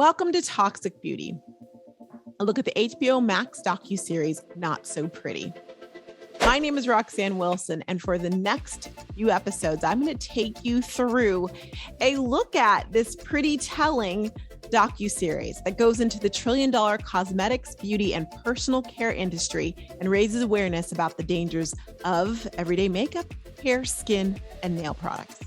Welcome to Toxic Beauty, a look at the HBO Max docuseries, Not So Pretty. My name is Roxanne Wilson, and for the next few episodes, I'm going to take you through a look at this pretty telling docuseries that goes into the trillion-dollar cosmetics, beauty, and personal care industry and raises awareness about the dangers of everyday makeup, hair, skin, and nail products.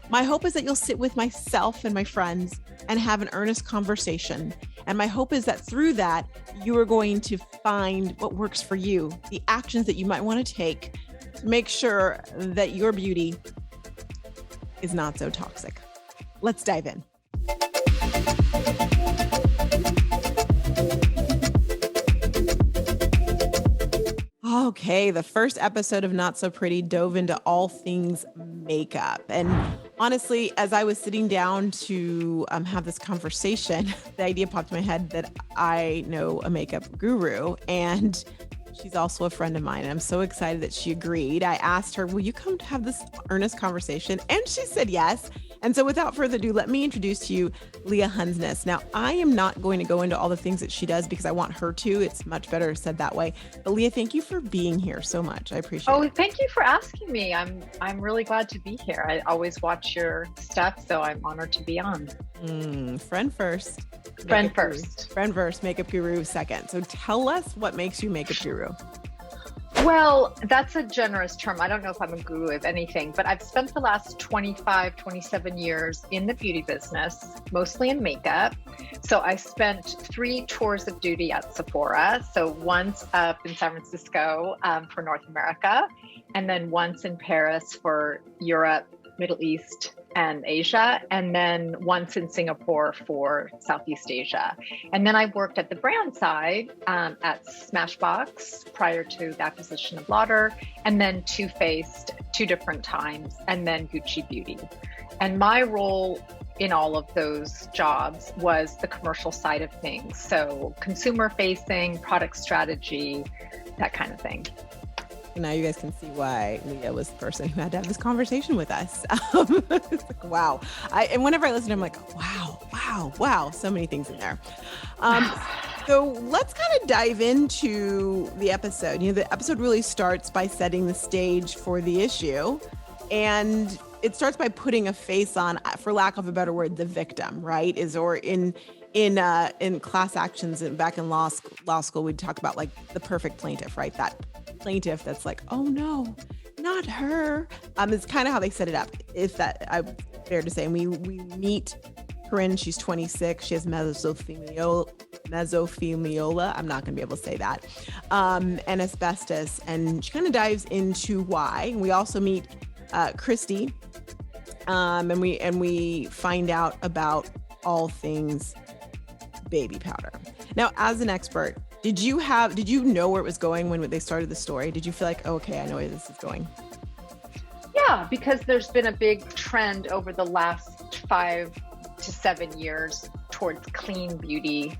My hope is that you'll sit with myself and my friends and have an earnest conversation. And my hope is that through that, you are going to find what works for you, the actions that you might want to take to make sure that your beauty is not so toxic. Let's dive in. Okay, the first episode of Not So Pretty dove into all things makeup. And honestly, as I was sitting down to have this conversation, the idea popped in my head that I know a makeup guru, and she's also a friend of mine. And I'm so excited that she agreed. I asked her, will you come to have this earnest conversation? And she said yes. And so without further ado, let me introduce to you Leah Hundsness. Now, I am not going to go into all the things that she does because I want her to. It's much better said that way. But Leah, thank you for being here so much. I appreciate it. Oh, thank you for asking me. I'm really glad to be here. I always watch your stuff, so I'm honored to be on. Friend first. Friend first. Friend first, makeup guru second. So tell us what makes you makeup guru. Well, that's a generous term. I don't know if I'm a guru of anything, but I've spent the last 25, 27 years in the beauty business, mostly in makeup. So I spent 3 tours of duty at Sephora. So once up in San Francisco for North America, and then once in Paris for Europe, Middle East, and Asia, and then once in Singapore for Southeast Asia. And then I worked at the brand side at Smashbox prior to the acquisition of Lauder, and then Too Faced 2 different times, and then Gucci Beauty. And my role in all of those jobs was the commercial side of things. So consumer facing, product strategy, that kind of thing. Now you guys can see why Leah was the person who had to have this conversation with us. It's like, wow. And whenever I listen, I'm like, wow. So many things in there. So let's kind of dive into the episode. You know, the episode really starts by setting the stage for the issue. And it starts by putting a face on, for lack of a better word, the victim, right? In class actions and back in law school, we'd talk about like the perfect plaintiff, right? That plaintiff that's like, oh no, not her. It's kind of how they set it up. If that, I'm fair to say. And we meet Corinne. She's 26. She has mesothelioma. I'm not going to be able to say that. And asbestos. And she kind of dives into why. We also meet Christy. And we find out about all things baby powder. Now, as an expert, did you know where it was going when they started the story? Did you feel like, oh, okay, I know where this is going? Yeah, because there's been a big trend over the last 5 to 7 years towards clean beauty.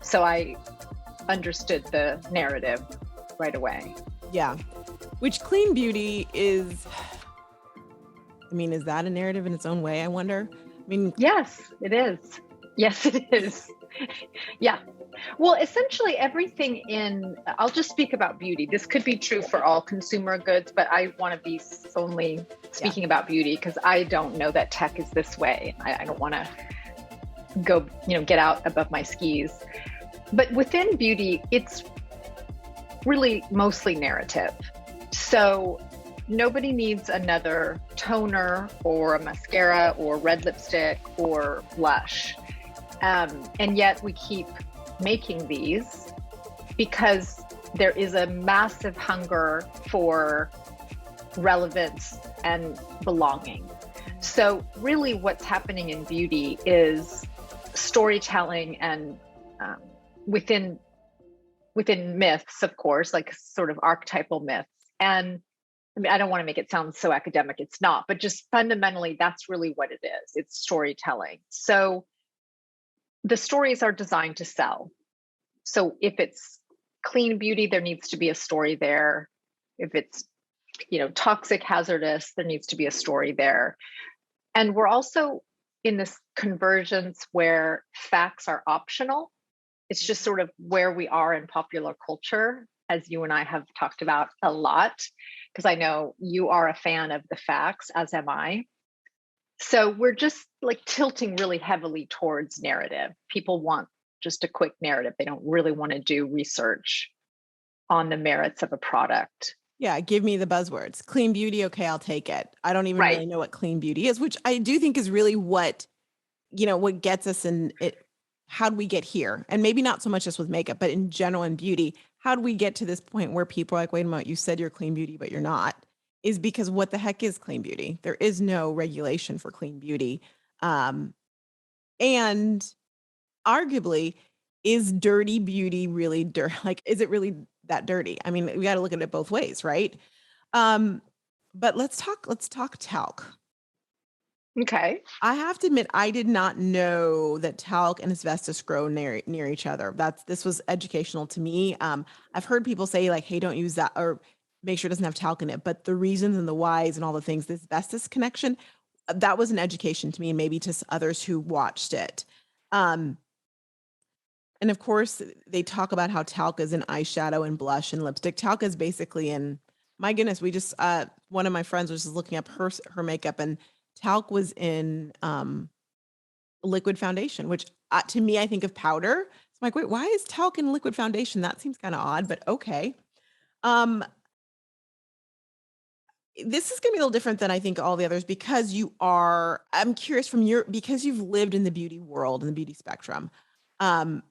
So I understood the narrative right away. Yeah, which clean beauty is, is that a narrative in its own way, I wonder? Yes, it is. Yes, it is. Yeah. Well, essentially everything I'll just speak about beauty. This could be true for all consumer goods, but I want to be only speaking about beauty because I don't know that tech is this way. I don't want to go, get out above my skis. But within beauty, it's really mostly narrative. So nobody needs another toner or a mascara or red lipstick or blush. And yet we keep making these because there is a massive hunger for relevance and belonging. So really what's happening in beauty is storytelling and within myths, of course, like sort of archetypal myths. And I don't want to make it sound so academic, it's not, but just fundamentally, that's really what it is. It's storytelling. So the stories are designed to sell. So if it's clean beauty, there needs to be a story there. If it's, toxic, hazardous, there needs to be a story there. And we're also in this convergence where facts are optional. It's just sort of where we are in popular culture, as you and I have talked about a lot, because I know you are a fan of the facts, as am I. So we're just like tilting really heavily towards narrative. People want just a quick narrative. They don't really want to do research on the merits of a product. Yeah, give me the buzzwords. Clean beauty, okay, I'll take it. I don't even Right. really know what clean beauty is, which I do think is really what gets us in it. How do we get here? And maybe not so much just with makeup, but in general in beauty, how do we get to this point where people are like, wait a minute, you said you're clean beauty, but you're not? Is because what the heck is clean beauty? There is no regulation for clean beauty. And arguably, is dirty beauty really dirty? Like, is it really that dirty? I mean, we got to look at it both ways, right? But let's talk talc. Okay. I have to admit, I did not know that talc and asbestos grow near each other. This was educational to me. I've heard people say like, "Hey, don't use that," or make sure it doesn't have talc in it. But the reasons and the whys and all the things, the asbestos connection, that was an education to me and maybe to others who watched it. And of course, they talk about how talc is in eyeshadow and blush and lipstick. Talc is basically in. My goodness, we just one of my friends was just looking up her makeup, and talc was in liquid foundation, which to me, I think of powder. So I'm like, wait, why is talc in liquid foundation? That seems kind of odd, but okay. This is going to be a little different than I think all the others because I'm curious because you've lived in the beauty world and the beauty spectrum. And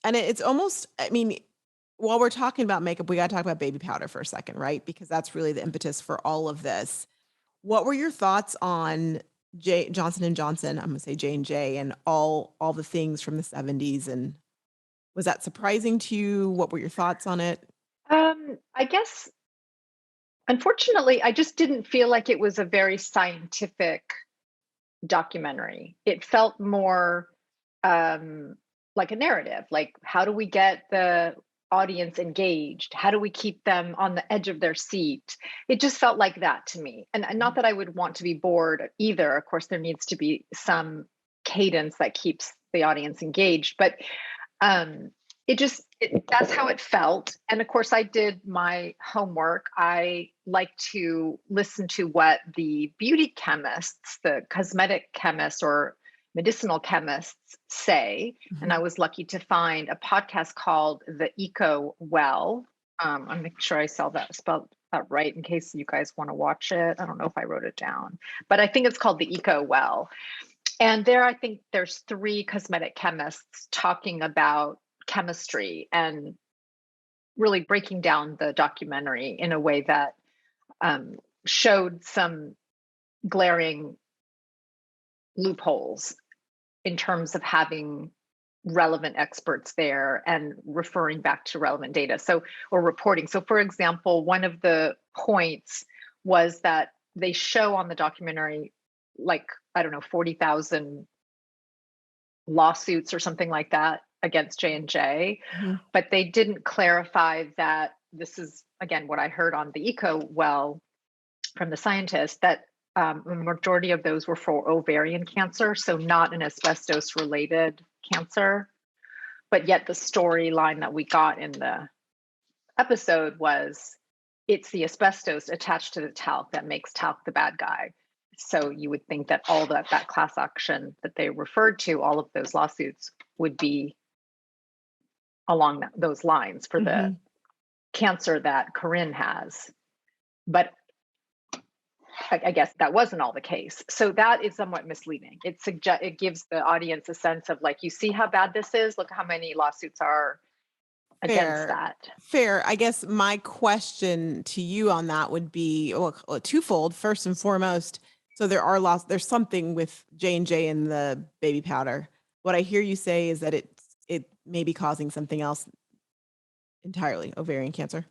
it's almost, I mean, while we're talking about makeup, we got to talk about baby powder for a second, right? Because that's really the impetus for all of this. What were your thoughts on Johnson & Johnson? I'm going to say J&J and all the things from the 70s. And was that surprising to you? What were your thoughts on it? I guess, unfortunately, I just didn't feel like it was a very scientific documentary. It felt more like a narrative. Like, how do we get the audience engaged? How do we keep them on the edge of their seat? It just felt like that to me. And not that I would want to be bored either. Of course, there needs to be some cadence that keeps the audience engaged. But that's how it felt. And of course, I did my homework. I like to listen to what the beauty chemists, the cosmetic chemists or medicinal chemists say. Mm-hmm. And I was lucky to find a podcast called The Eco Well. I'm making sure I spelled that right in case you guys want to watch it. I don't know if I wrote it down, but I think it's called The Eco Well. And there, I think there's 3 cosmetic chemists talking about chemistry and really breaking down the documentary in a way that showed some glaring loopholes in terms of having relevant experts there and referring back to relevant data or reporting. So for example, one of the points was that they show on the documentary, like, I don't know, 40,000 lawsuits or something like that against J&J, mm-hmm. but they didn't clarify that this is, again, what I heard on the Eco Well from the scientists, that a majority of those were for ovarian cancer, so not an asbestos-related cancer. But yet the storyline that we got in the episode was it's the asbestos attached to the talc that makes talc the bad guy. So you would think that all that class action that they referred to, all of those lawsuits would be along those lines for mm-hmm. the cancer that Corinne has. But I guess that wasn't all the case. So that is somewhat misleading. It gives the audience a sense of like, you see how bad this is? Look how many lawsuits are against that. Fair. I guess my question to you on that would be twofold. First and foremost, so there's something with J&J and the baby powder. What I hear you say is that it may be causing something else entirely, ovarian cancer.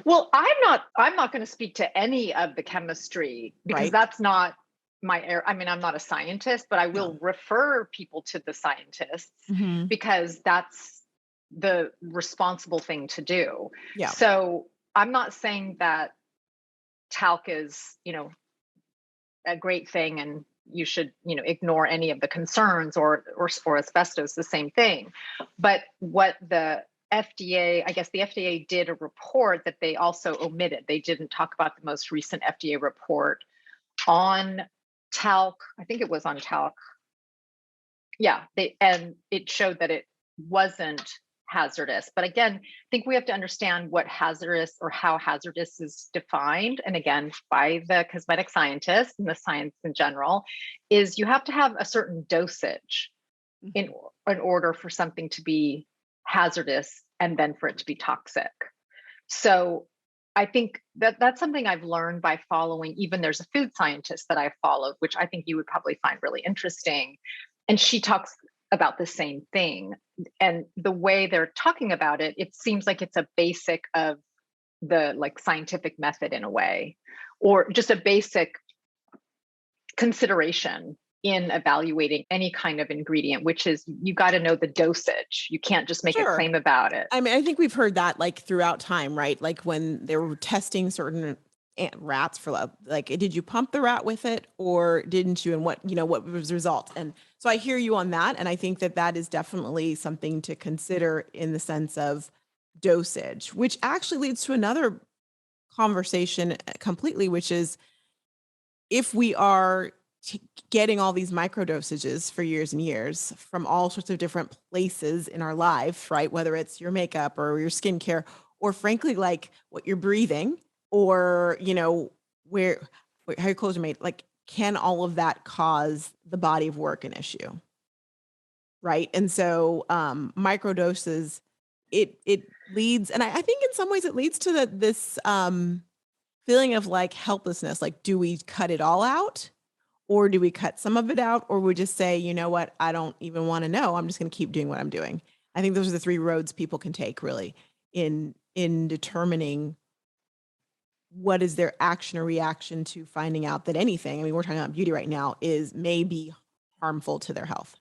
Well, I'm not going to speak to any of the chemistry because that's not my area. I mean, I'm not a scientist, but I will refer people to the scientists mm-hmm. because that's the responsible thing to do. Yeah. So I'm not saying that talc is, a great thing and you should, ignore any of the concerns, or asbestos, the same thing. But what the FDA, I guess the FDA did a report that they also omitted. They didn't talk about the most recent FDA report on talc. I think it was on talc. Yeah, and it showed that it wasn't hazardous. But again, I think we have to understand what hazardous, or how hazardous is defined. And again, by the cosmetic scientists and the science in general, is you have to have a certain dosage in order for something to be hazardous and then for it to be toxic. So I think that that's something I've learned by following, even there's a food scientist that I followed, which I think you would probably find really interesting. And she talks about the same thing. And the way they're talking about it, it seems like it's a basic of the scientific method in a way, or just a basic consideration in evaluating any kind of ingredient, which is you got to know the dosage. You can't just make a claim about it. I mean, I think we've heard that throughout time, right? Like when they were testing certain rats for did you pump the rat with it or didn't you? And what was the result? And so I hear you on that. And I think that is definitely something to consider in the sense of dosage, which actually leads to another conversation completely, which is if we are getting all these micro dosages for years and years from all sorts of different places in our life, right? Whether it's your makeup or your skincare, or frankly, what you're breathing, or, how your clothes are made, can all of that cause the body of work an issue? Right. And so micro doses, it leads, and I think in some ways it leads to this feeling of helplessness. Do we cut it all out? Or do we cut some of it out? Or we just say, you know what, I don't even want to know. I'm just going to keep doing what I'm doing. I think those are the three roads people can take really in determining what is their action or reaction to finding out that anything, I mean, we're talking about beauty right now, is maybe harmful to their health.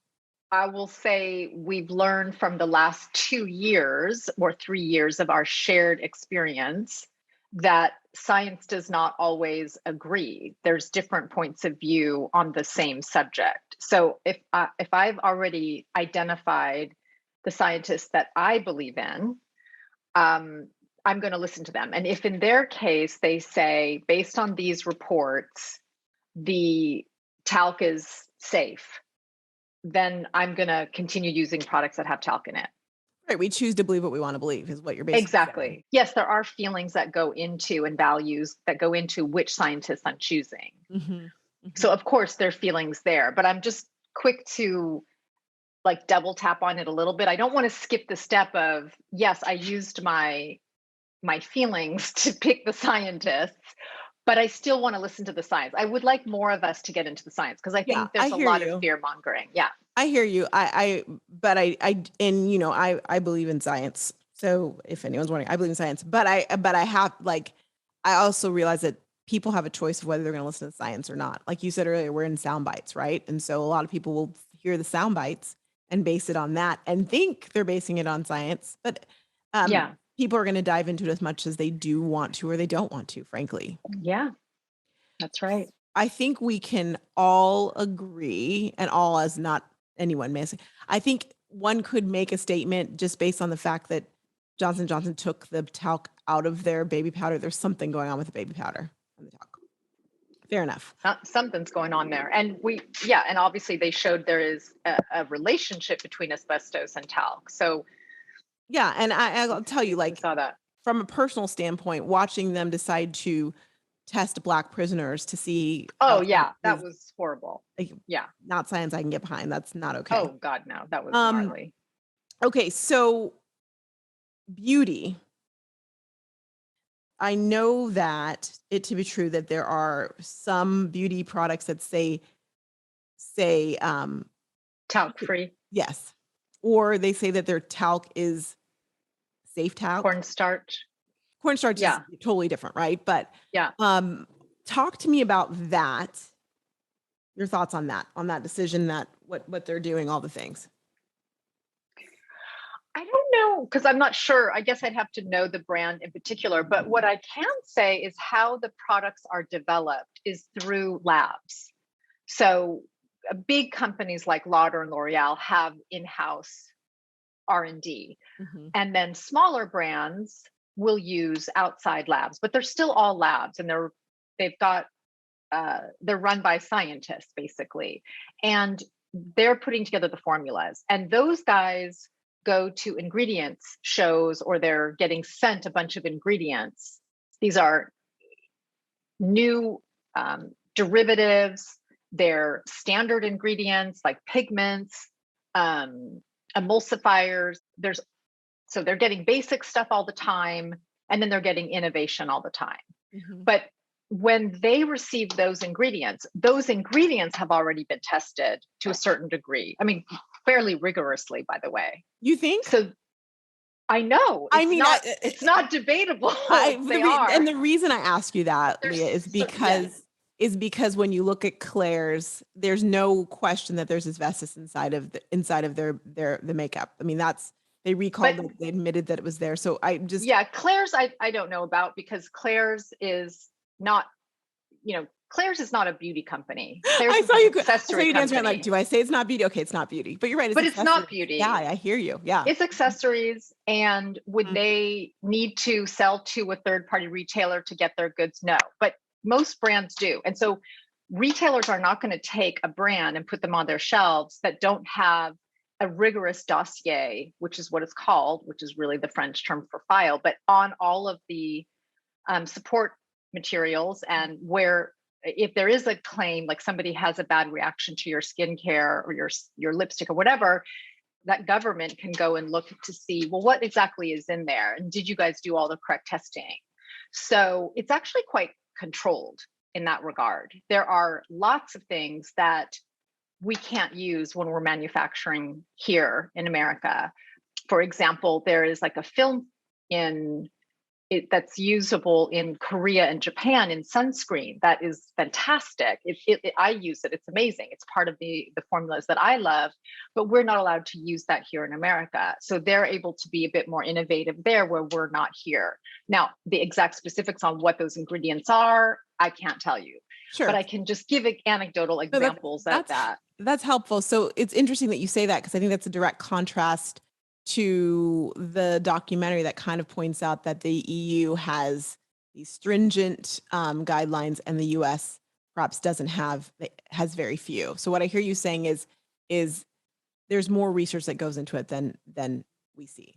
I will say we've learned from the last 2 years or 3 years of our shared experience that science does not always agree. There's different points of view on the same subject. So if I've already identified the scientists that I believe in, I'm going to listen to them. And if in their case they say, based on these reports, the talc is safe, then I'm going to continue using products that have talc in it. Right. We choose to believe what we want to believe is what you're basically Exactly. saying. Yes, there are feelings that go into and values that go into which scientists I'm choosing. Mm-hmm. Mm-hmm. So of course there are feelings there, but I'm just quick to double tap on it a little bit. I don't want to skip the step of, yes, I used my feelings to pick the scientists, but I still want to listen to the science. I would like more of us to get into the science because I think there's a lot of fear mongering. Yeah. I hear you. I believe in science. So if anyone's wondering, I believe in science, but I have I also realize that people have a choice of whether they're going to listen to science or not. Like you said earlier, we're in sound bites, right? And so a lot of people will hear the sound bites and base it on that and think they're basing it on science. But people are going to dive into it as much as they do want to or they don't want to, frankly. Yeah, that's right. I think we can all agree, and all as not anyone may say, I think one could make a statement just based on the fact that Johnson & Johnson took the talc out of their baby powder. There's something going on with the baby powder and the talc. Fair enough. Something's going on there. And and obviously they showed there is a relationship between asbestos and talc. So yeah, and I'll tell you, saw that. From a personal standpoint, watching them decide to test Black prisoners to see. Oh yeah, that was horrible. Not science I can get behind. That's not okay. Oh God, no, that was gnarly. Okay, so beauty. I know that it to be true that there are some beauty products that say talc free. Yes, or they say that their talc is safe talc. Cornstarch. Cornstarch is totally different, right? But talk to me about that. Your thoughts on that decision, that what they're doing, all the things. I don't know, because I'm not sure. I guess I'd have to know the brand in particular. But what I can say is how the products are developed is through labs. So big companies like Lauder and L'Oreal have in-house R&D. Mm-hmm. And then smaller brands will use outside labs, but they're still all labs, and they're run by scientists basically. And they're putting together the formulas. And those guys go to ingredients shows, or they're getting sent a bunch of ingredients. These are new derivatives, they're standard ingredients like pigments, emulsifiers. So they're getting basic stuff all the time, and then they're getting innovation all the time. Mm-hmm. But when they receive those ingredients have already been tested to a certain degree. I mean, fairly rigorously, by the way. You think? So I know. It's not debatable. And the reason I ask you that, Leah, is because when you look at Claire's, there's no question that there's asbestos inside of the makeup. I mean, they recalled it, they admitted that it was there. So Claire's I don't know about, because Claire's is not, Claire's is not a beauty company. Claire's I saw you accessory answering like, do I say it's not beauty? Okay, it's not beauty. But you're right. But it's not beauty. Yeah, I hear you. Yeah. It's accessories. And would they need to sell to a third-party retailer to get their goods? No. But most brands do. And so retailers are not going to take a brand and put them on their shelves that don't have a rigorous dossier, which is what it's called, which is really the French term for file, but on all of the support materials, and where if there is a claim, like somebody has a bad reaction to your skincare or your lipstick or whatever, that government can go and look to see, well, what exactly is in there? And did you guys do all the correct testing? So it's actually quite controlled in that regard. There are lots of things that we can't use when we're manufacturing here in America. For example, there is like a film that's usable in Korea and Japan in sunscreen. That is fantastic. I use it. It's amazing. It's part of the formulas that I love, but we're not allowed to use that here in America. So they're able to be a bit more innovative there where we're not here. Now, the exact specifics on what those ingredients are, I can't tell you. Sure. But I can just give anecdotal examples of that. That's helpful. So it's interesting that you say that, because I think that's a direct contrast to the documentary that kind of points out that the EU has these stringent guidelines, and the US perhaps has very few. So what I hear you saying is there's more research that goes into it than we see.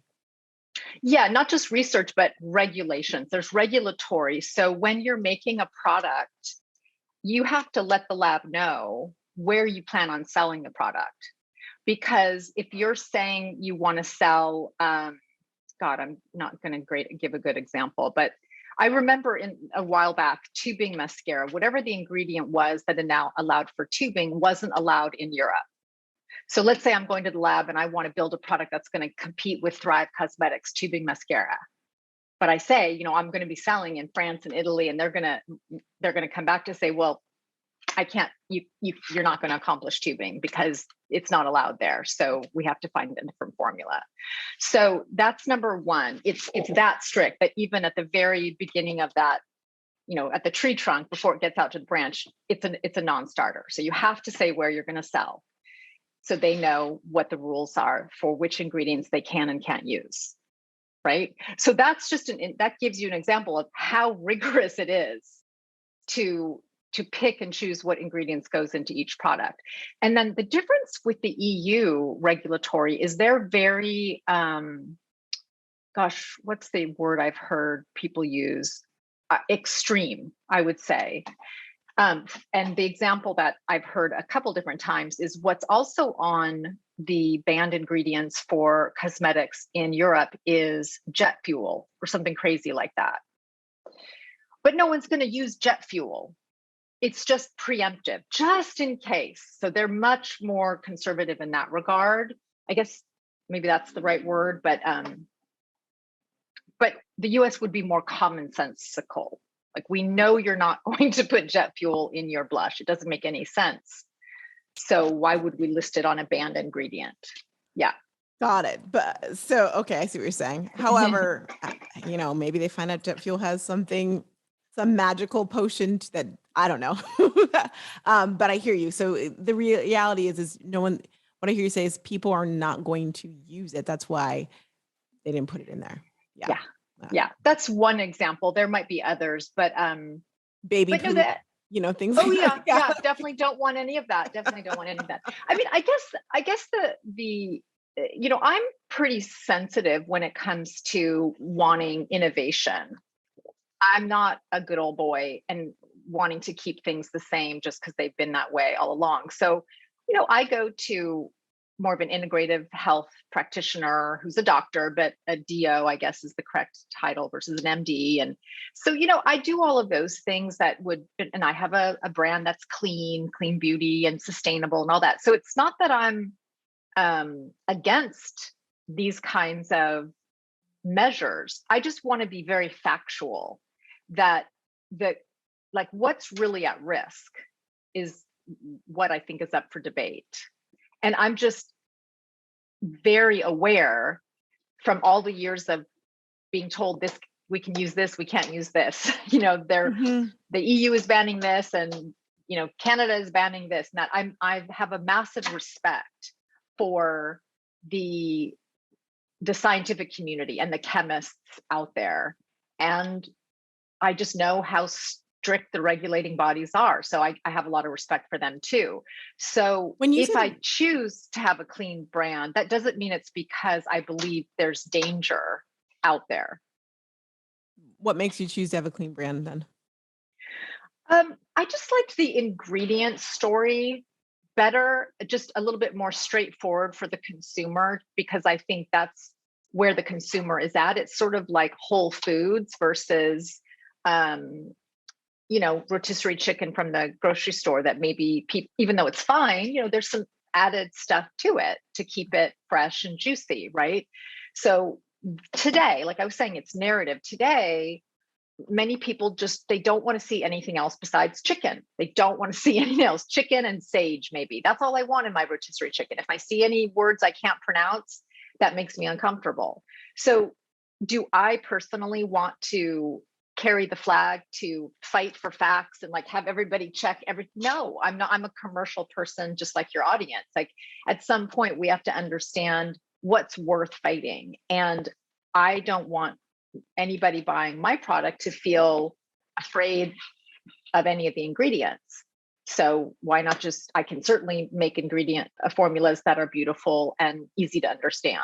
Yeah, not just research, but regulations. There's regulatory. So when you're making a product, you have to let the lab know where you plan on selling the product. Because if you're saying you want to sell, I'm not going to give a good example, but I remember a while back, tubing mascara, whatever the ingredient was that is now allowed for tubing, wasn't allowed in Europe. So let's say I'm going to the lab and I want to build a product that's going to compete with Thrive Cosmetics tubing mascara. But I say, I'm going to be selling in France and Italy, and they're going to come back to say, well, I can't, you're not going to accomplish tubing because it's not allowed there. So we have to find a different formula. So that's number one. It's that strict that even at the very beginning of that, at the tree trunk, before it gets out to the branch, it's a non-starter. So you have to say where you're going to sell, so they know what the rules are for which ingredients they can and can't use. Right. So that's that gives you an example of how rigorous it is to pick and choose what ingredients goes into each product. And then the difference with the EU regulatory is they're very, what's the word I've heard people use? Extreme, I would say. And the example that I've heard a couple different times is what's also on the banned ingredients for cosmetics in Europe is jet fuel or something crazy like that. But no one's going to use jet fuel. It's just preemptive, just in case. So they're much more conservative in that regard. I guess maybe that's the right word, but the US would be more commonsensical. Like, we know you're not going to put jet fuel in your blush. It doesn't make any sense. So why would we list it on a banned ingredient? Yeah. Got it. But so, okay, I see what you're saying. However, maybe they find out jet fuel has some magical potion that I don't know. But I hear you. So the reality is no one, what I hear you say is people are not going to use it. That's why they didn't put it in there. Yeah. Yeah. That's one example. There might be others, but baby no, poop, things oh like yeah, that. yeah, definitely don't want any of that. Definitely don't want any of that. I mean, I guess the I'm pretty sensitive when it comes to wanting innovation. I'm not a good old boy and wanting to keep things the same just because they've been that way all along. So, I go to more of an integrative health practitioner who's a doctor, but a DO, I guess, is the correct title versus an MD. And so, I do all of those things that would, and I have a brand that's clean beauty and sustainable and all that. So it's not that I'm against these kinds of measures. I just want to be very factual that like what's really at risk is what I think is up for debate. And I'm just very aware from all the years of being told this, we can use this, we can't use this. The EU is banning this, and Canada is banning this. And that I have a massive respect for the scientific community and the chemists out there. And I just know how strict the regulating bodies are. So I have a lot of respect for them too. So if I choose to have a clean brand, that doesn't mean it's because I believe there's danger out there. What makes you choose to have a clean brand then? I just liked the ingredient story better, just a little bit more straightforward for the consumer, because I think that's where the consumer is at. It's sort of like Whole Foods versus rotisserie chicken from the grocery store that maybe even though it's fine, there's some added stuff to it to keep it fresh and juicy, right? So today, like I was saying, it's narrative. Today, many people they don't want to see anything else besides chicken. They don't want to see anything else. Chicken and sage, maybe. That's all I want in my rotisserie chicken. If I see any words I can't pronounce, that makes me uncomfortable. So do I personally want to carry the flag to fight for facts and like have everybody check everything? No, I'm not. I'm a commercial person, just like your audience. Like at some point we have to understand what's worth fighting. And I don't want anybody buying my product to feel afraid of any of the ingredients. So why not I can certainly make ingredient formulas that are beautiful and easy to understand,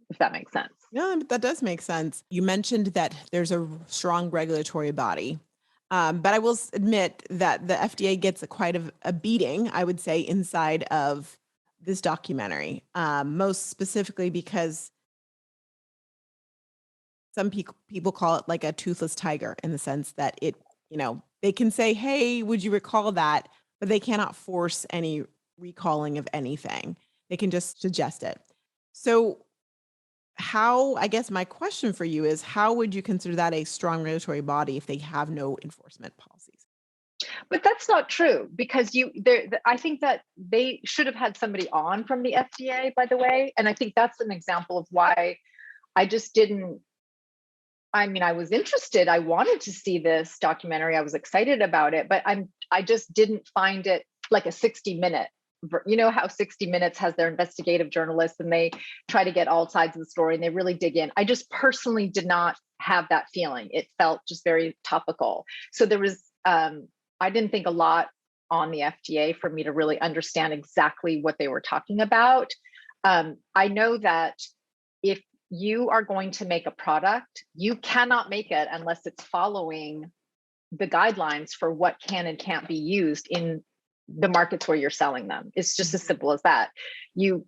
if that makes sense. No, that does make sense. You mentioned that there's a strong regulatory body, but I will admit that the FDA gets quite a beating, I would say, inside of this documentary, most specifically because some people call it like a toothless tiger, in the sense that they can say, hey, would you recall that? But they cannot force any recalling of anything. They can just suggest it. So I guess my question for you is, how would you consider that a strong regulatory body if they have no enforcement policies? But that's not true, because I think that they should have had somebody on from the FDA, by the way. And I think that's an example of why I just didn't. I mean, I was interested. I wanted to see this documentary. I was excited about it, but I just didn't find it like a 60-minute. You know how 60 Minutes has their investigative journalists and they try to get all sides of the story and they really dig in. I just personally did not have that feeling. It felt just very topical. So there was, I didn't think a lot on the FDA for me to really understand exactly what they were talking about. I know that if you are going to make a product, you cannot make it unless it's following the guidelines for what can and can't be used in the markets where you're selling them. It's just as simple as that. You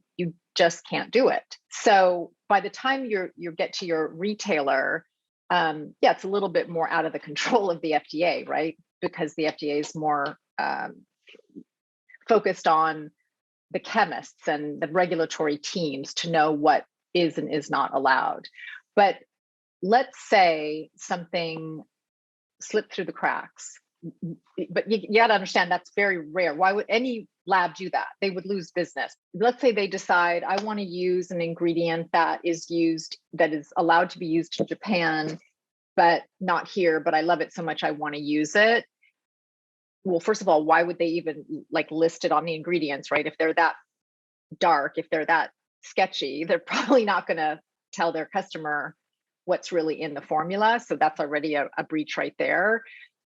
just can't do it. So by the time you get to your retailer, it's a little bit more out of the control of the FDA, right? Because the FDA is more focused on the chemists and the regulatory teams to know what is and is not allowed. But let's say something slipped through the cracks. But you got to understand that's very rare. Why would any lab do that? They would lose business. Let's say they decide, I want to use an ingredient that is allowed to be used in Japan, but not here, but I love it so much I want to use it. well, first of all, why would they even like list it on the ingredients, right? If they're that dark, if they're that sketchy, they're probably not going to tell their customer what's really in the formula. So that's already a breach right there,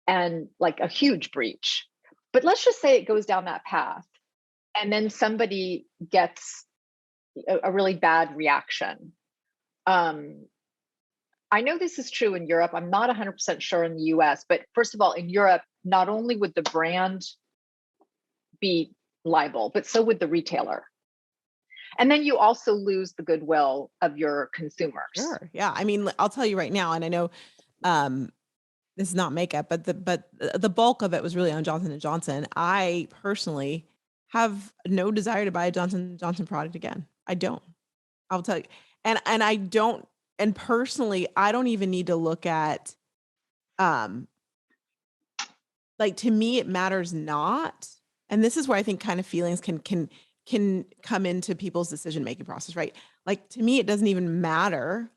and like a huge breach. But let's just say it goes down that path, and then somebody gets a really bad reaction. I know this is true in Europe. I'm not 100% sure in the US, but first of all, in Europe, not only would the brand be liable, but so would the retailer. And then you also lose the goodwill of your consumers. Sure. Yeah. I mean, I'll tell you right now, and I know this is not makeup, but the bulk of it was really on Johnson & Johnson. I personally have no desire to buy a Johnson & Johnson product again. I don't. I'll tell you. And I don't, and personally, I don't even need to look at, like, to me, it matters not. And this is where I think kind of feelings can come into people's decision-making process, right? Like, to me, it doesn't even matter,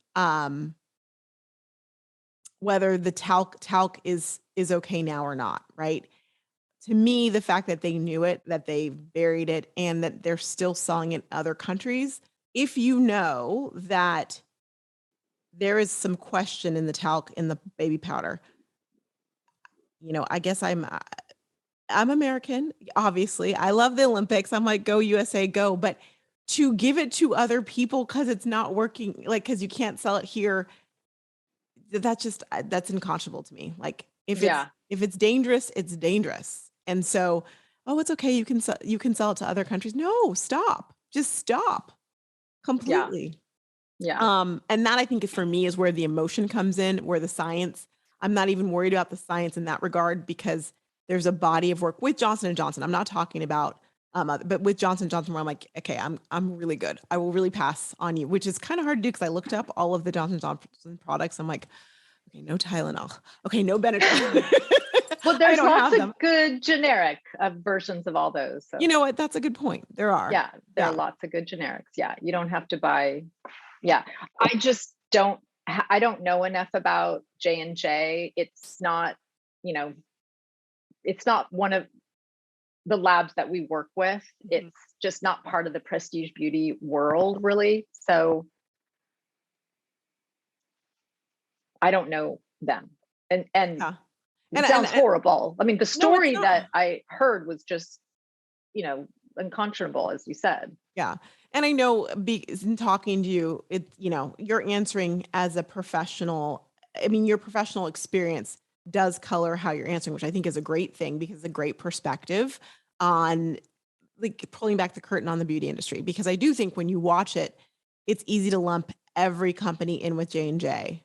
whether the talc is okay now or not, right? To me, the fact that they knew it, that they buried it, and that they're still selling in other countries, if you know that there is some question in the talc, in the baby powder, I guess I'm American, obviously. I love the Olympics. I'm like, go USA, go. But to give it to other people because it's not working, like, because you can't sell it here, that's unconscionable to me. Like, if it's dangerous, it's dangerous. And so, oh, it's okay. You can sell it to other countries. No, stop. Just stop completely. Yeah. And that, I think, for me, is where the emotion comes in, where the science, I'm not even worried about the science in that regard, because there's a body of work with Johnson & Johnson. I'm not talking about, but with Johnson & Johnson, where I'm like, okay, I'm really good. I will really pass on you, which is kind of hard to do, because I looked up all of the Johnson & Johnson products. I'm like, okay, no Tylenol. Okay, no Benadryl. Well, there's lots of good generic versions of all those. So. You know what? That's a good point. There are. Yeah, there are lots of good generics. Yeah, you don't have to buy. Yeah, I just don't. I don't know enough about J&J. It's not, it's not one of the labs that we work with. Mm-hmm. It's just not part of the prestige beauty world, really. So I don't know them. And it sounds horrible. I mean, the story that I heard was just, unconscionable, as you said. Yeah. And I know, in talking to you, you're answering as a professional. I mean, your professional experience does color how you're answering, which I think is a great thing, because it's a great perspective on, like, pulling back the curtain on the beauty industry. Because I do think when you watch it, it's easy to lump every company in with J&J.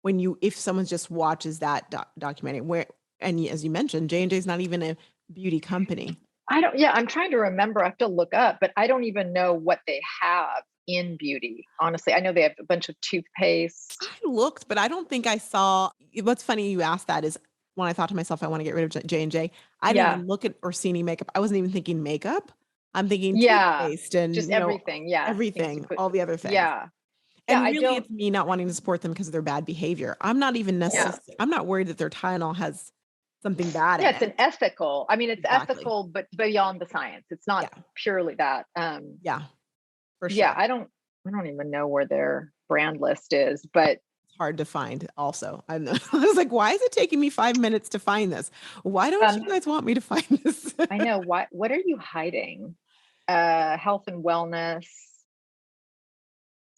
If someone just watches that documentary, and as you mentioned, J&J is not even a beauty company. I'm trying to remember. I have to look up, but I don't even know what they have in beauty. Honestly, I know they have a bunch of toothpaste. I looked, but I don't think I saw. What's funny you asked that is, when I thought to myself, I want to get rid of J&J, I didn't even look at or see any makeup. I wasn't even thinking makeup. I'm thinking toothpaste and just everything. Everything, all the other things. Yeah. And really, it's me not wanting to support them because of their bad behavior. I'm not even necessarily. I'm not worried that their Tylenol has something bad in it. It's an ethical. I mean, it's ethical, but beyond the science. It's not purely that. For sure. Yeah, I don't even know where their brand list is, but it's hard to find. Also, I was like, why is it taking me 5 minutes to find this? Why don't you guys want me to find this? I know. What are you hiding? Health and wellness.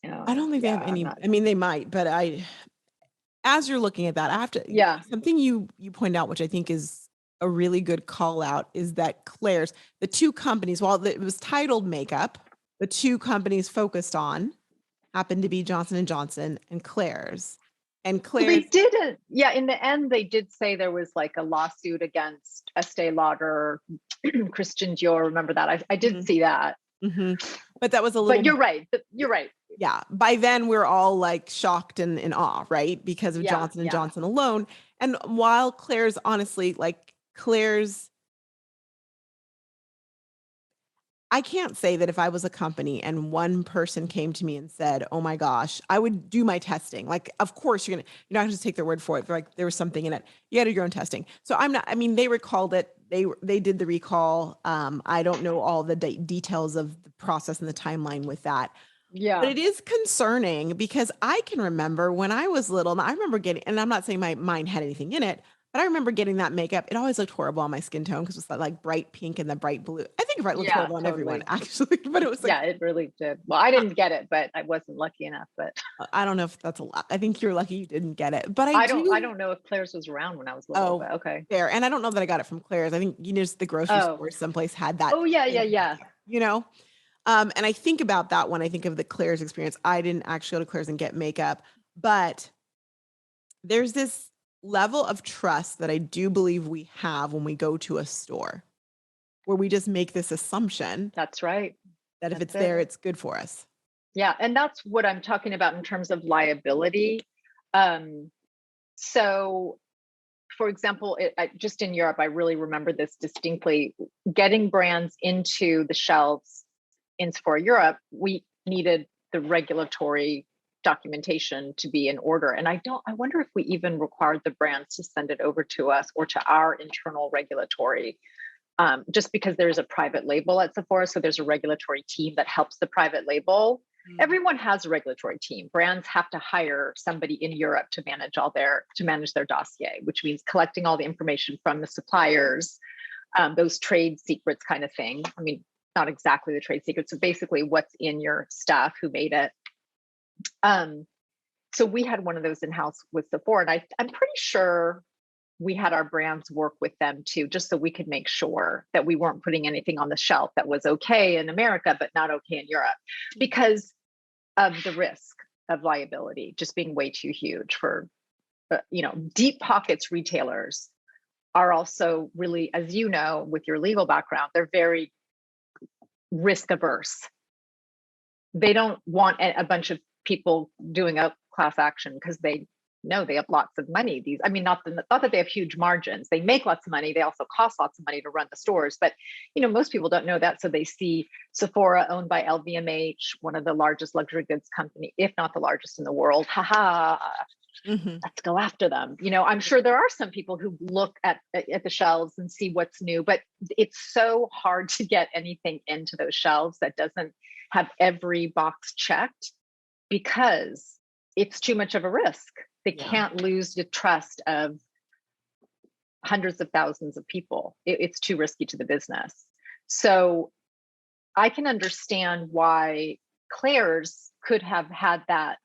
I don't think they have any. I mean, they might, but as you're looking at that, I have to. Something you point out, which I think is a really good call out, is that Klairs, the two companies, while it was titled makeup, the two companies focused on happened to be Johnson & Johnson and Klairs. And Klairs, they didn't. Yeah, in the end, they did say there was like a lawsuit against Estee Lauder, Christian Dior. Remember that? I did see that. Mm-hmm. But that was a little. But you're right. You're right. Yeah. By then, we're all like shocked and in awe, right? Because of Johnson & Johnson alone. And while Klairs, honestly, like Klairs, I can't say that if I was a company and one person came to me and said, "Oh my gosh," I would do my testing. Like, of course you're not gonna just take their word for it. Like there was something in it. You got to do your own testing. So I'm not. I mean, they recalled it. They did the recall. I don't know all the details of the process and the timeline with that. But Yeah. it is concerning because I can remember when I was little, and I remember getting, and I'm not saying my mind had anything in it, but I remember getting that makeup. It always looked horrible on my skin tone because it was that like bright pink and the bright blue. I think it looked Yeah, horrible on everyone totally. actually, but it was like, Yeah, it really did. Well, I didn't get it, but I wasn't lucky enough. But I don't know if that's a lot. I think you're lucky you didn't get it, but I do. don't know if Claire's was around when I was little, Oh, but okay. fair. And I don't know that I got it from Claire's. I think, just the grocery Oh. store someplace had that, Oh yeah, yeah, yeah. you know? And I think about that when I think of the Claire's experience. I didn't actually go to Claire's and get makeup, but there's this level of trust that I do believe we have when we go to a store where we just make this assumption That's right. that if it's That's there, it. it's good for us. Yeah, and that's what I'm talking about in terms of liability. So, for example, just in Europe, I really remember this distinctly. Getting brands into the shelves in Sephora Europe, we needed the regulatory documentation to be in order. And I wonder if we even required the brands to send it over to us or to our internal regulatory, just because there's a private label at Sephora. So there's a regulatory team that helps the private label. Everyone has a regulatory team. Brands have to hire somebody in Europe to manage their dossier, which means collecting all the information from the suppliers, those trade secrets kind of thing. I mean, not exactly the trade secrets, so basically what's in your stuff, who made it. So we had one of those in-house with Sephora, and I'm pretty sure we had our brands work with them too, just so we could make sure that we weren't putting anything on the shelf that was okay in America, but not okay in Europe, because of the risk of liability just being way too huge for, deep pockets retailers are also really, as you know, with your legal background, they're very risk averse. They don't want a bunch of people doing a class action because they know they have lots of money. Not that they have huge margins. They make lots of money. They also cost lots of money to run the stores. But, most people don't know that. So they see Sephora owned by LVMH, one of the largest luxury goods company, if not the largest in the world. Let's go after them. I'm sure there are some people who look at the shelves and see what's new, but it's so hard to get anything into those shelves that doesn't have every box checked because it's too much of a risk. They can't lose the trust of hundreds of thousands of people. It's too risky to the business. So I can understand why Claire's could have had that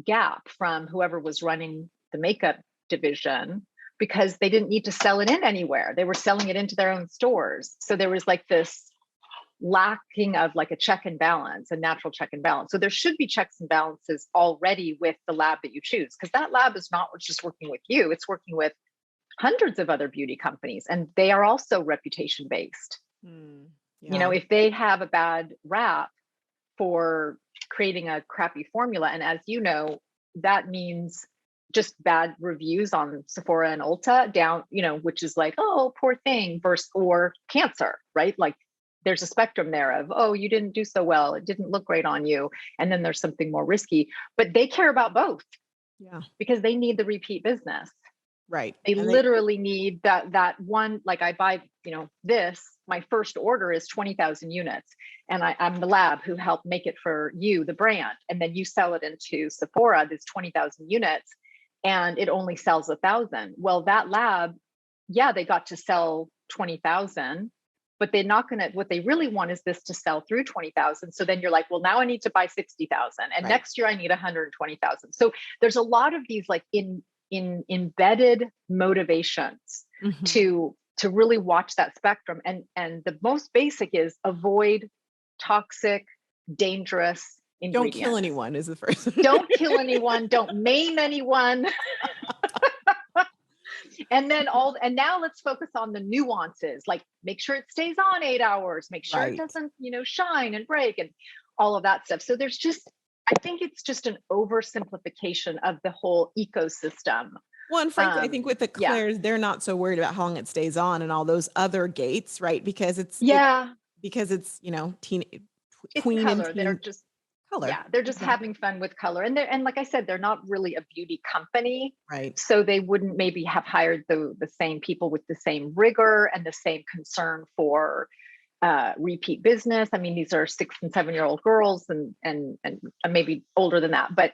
gap from whoever was running the makeup division, because they didn't need to sell it in anywhere. They were selling it into their own stores. So there was like this lacking of like a check and balance, a natural check and balance. So there should be checks and balances already with the lab that you choose, because that lab is not just working with you, it's working with hundreds of other beauty companies, and they are also reputation based. If they have a bad rap for creating a crappy formula, and as you know, that means just bad reviews on Sephora and Ulta down, which is like, oh, poor thing, or cancer, right? Like there's a spectrum there of, oh, you didn't do so well, it didn't look great on you. And then there's something more risky, but they care about both. Yeah. Because they need the repeat business. Right. They literally need that one, like I buy, this, my first order is 20,000 units. And I'm the lab who helped make it for you, the brand. And then you sell it into Sephora, this 20,000 units, and it only sells 1,000. Well, that lab, they got to sell 20,000, but they're not going to, what they really want is this to sell through 20,000. So then you're like, well, now I need to buy 60,000. And next year I need 120,000. So there's a lot of these like in embedded motivations to really watch that spectrum. And the most basic is avoid toxic, dangerous ingredients. Don't kill anyone is the first. Don't kill anyone. Don't maim anyone. And now let's focus on the nuances, like make sure it stays on 8 hours, make sure it doesn't, shine and break and all of that stuff. So I think it's just an oversimplification of the whole ecosystem. Well, and frankly, I think with the Claire's, they're not so worried about how long it stays on and all those other gates, right? Because it's because it's, It's queen and color. teen color. They're just Exactly. having fun with color. And like I said, they're not really a beauty company. Right. So they wouldn't maybe have hired the same people with the same rigor and the same concern for repeat business. I mean, these are 6 and 7-year-old girls and maybe older than that. But